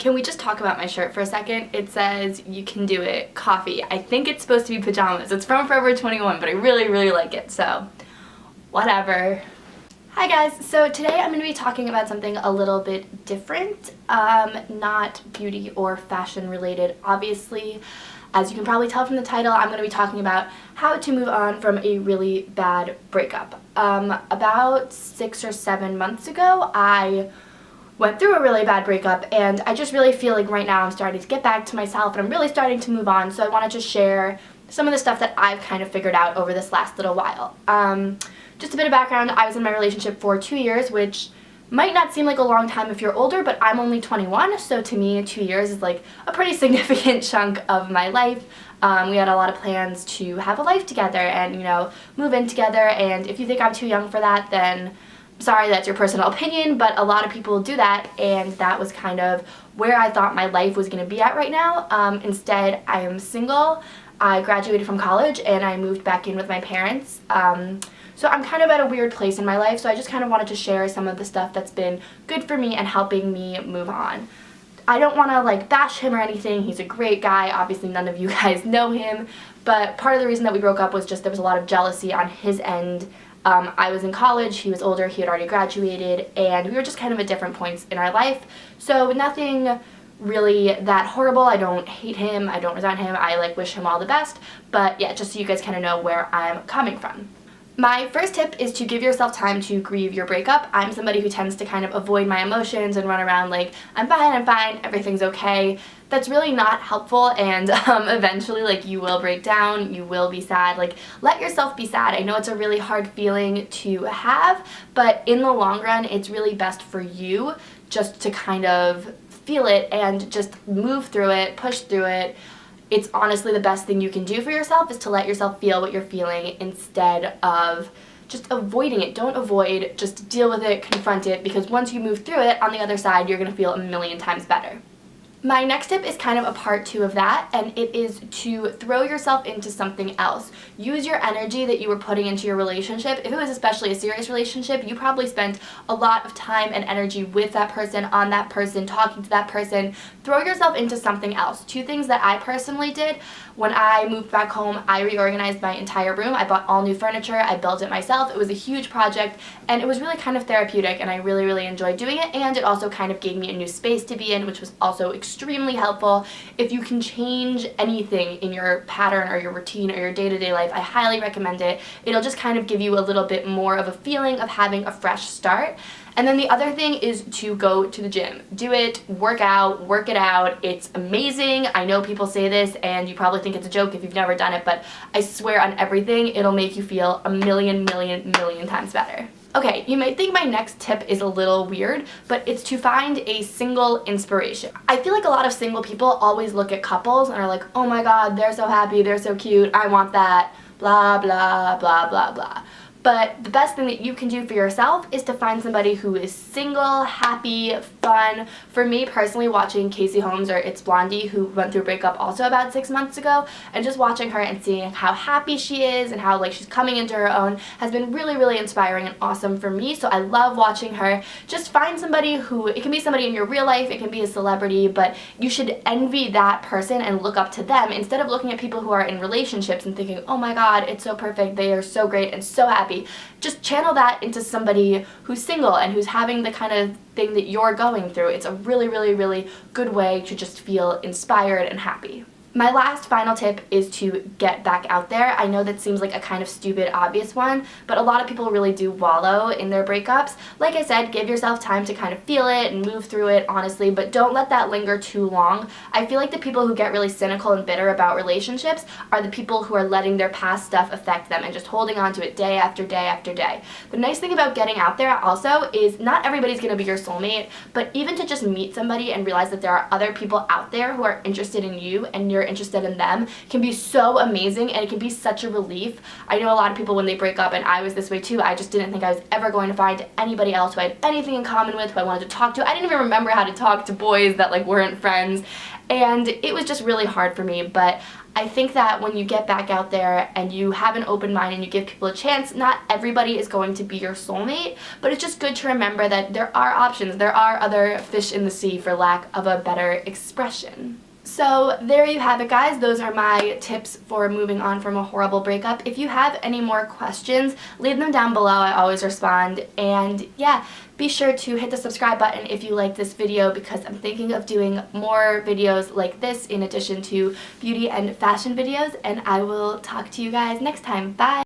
Can we just talk about my shirt for a second? It says, "You can do it, coffee." I think it's supposed to be pajamas. It's from Forever 21, but I really, really like it, so whatever. Hi guys, so today I'm going to be talking about something a little bit different, not beauty or fashion related, obviously. As you can probably tell from the title, I'm going to be talking about how to move on from a really bad breakup. About 6 or 7 months ago, I went through a really bad breakup, and I just really feel like right now I'm starting to get back to myself and I'm really starting to move on, so I wanted to share some of the stuff that I've kind of figured out over this last little while. Just a bit of background, I was in my relationship for 2 years, which might not seem like a long time if you're older, but I'm only 21, so to me 2 years is like a pretty significant chunk of my life. We had a lot of plans to have a life together and, you know, move in together, and if you think I'm too young for that, then sorry, that's your personal opinion, but a lot of people do that, and that was kind of where I thought my life was going to be at right now. Instead, I am single. I graduated from college and I moved back in with my parents. So I'm kind of at a weird place in my life, so I just kind of wanted to share some of the stuff that's been good for me and helping me move on. I don't want to like bash him or anything. He's a great guy. Obviously none of you guys know him, but part of the reason that we broke up was just there was a lot of jealousy on his end. I was in college, he was older, he had already graduated, and we were just kind of at different points in our life. So nothing really that horrible. I don't hate him, I don't resent him, I like wish him all the best, but yeah, just so you guys kind of know where I'm coming from. My first tip is to give yourself time to grieve your breakup. I'm somebody who tends to kind of avoid my emotions and run around like, I'm fine, everything's okay. That's really not helpful, and eventually like you will break down, you will be sad. Like, let yourself be sad. I know it's a really hard feeling to have, but in the long run it's really best for you just to kind of feel it and just move through it, push through it. It's honestly the best thing you can do for yourself is to let yourself feel what you're feeling instead of just avoiding it. Don't avoid, just deal with it, confront it, because once you move through it, on the other side, you're going to feel a million times better. My next tip is kind of a part 2 of that, and it is to throw yourself into something else. Use your energy that you were putting into your relationship. If it was especially a serious relationship, you probably spent a lot of time and energy with that person, on that person, talking to that person. Throw yourself into something else. 2 things that I personally did. When I moved back home, I reorganized my entire room. I bought all new furniture. I built it myself. It was a huge project, and it was really kind of therapeutic, and I really, really enjoyed doing it, and it also kind of gave me a new space to be in, which was also extremely helpful. If you can change anything in your pattern or your routine or your day-to-day life, I highly recommend it. It'll just kind of give you a little bit more of a feeling of having a fresh start. And then the other thing is to go to the gym. Do it, work out, work it out. It's amazing. I know people say this and you probably think it's a joke if you've never done it, but I swear on everything, it'll make you feel a million times better. Okay, you might think my next tip is a little weird, but it's to find a single inspiration. I feel like a lot of single people always look at couples and are like, oh my god, they're so happy, they're so cute, I want that, blah, blah, blah, blah, blah. But the best thing that you can do for yourself is to find somebody who is single, happy, fun. For me personally, watching Casey Holmes, or It's Blondie, who went through a breakup also about 6 months ago, and just watching her and seeing how happy she is and how like she's coming into her own has been really, really inspiring and awesome for me. So I love watching her. Just find somebody who, it can be somebody in your real life, it can be a celebrity, but you should envy that person and look up to them instead of looking at people who are in relationships and thinking, oh my god, it's so perfect, they are so great and so happy. Just channel that into somebody who's single and who's having the kind of thing that you're going through. It's a really, really, really good way to just feel inspired and happy. My last final tip is to get back out there. I know that seems like a kind of stupid, obvious one, but a lot of people really do wallow in their breakups. Like I said, give yourself time to kind of feel it and move through it, honestly, but don't let that linger too long. I feel like the people who get really cynical and bitter about relationships are the people who are letting their past stuff affect them and just holding on to it day after day after day. The nice thing about getting out there also is not everybody's going to be your soulmate, but even to just meet somebody and realize that there are other people out there who are interested in you and you're interested in them can be so amazing, and it can be such a relief. I know a lot of people when they break up, and I was this way too, I just didn't think I was ever going to find anybody else who I had anything in common with, who I wanted to talk to. I didn't even remember how to talk to boys that like weren't friends, and it was just really hard for me, but I think that when you get back out there and you have an open mind and you give people a chance, not everybody is going to be your soulmate, but it's just good to remember that there are options. There are other fish in the sea, for lack of a better expression. So there you have it, guys. Those are my tips for moving on from a horrible breakup. If you have any more questions, leave them down below. I always respond. And yeah, be sure to hit the subscribe button if you like this video, because I'm thinking of doing more videos like this in addition to beauty and fashion videos. And I will talk to you guys next time. Bye!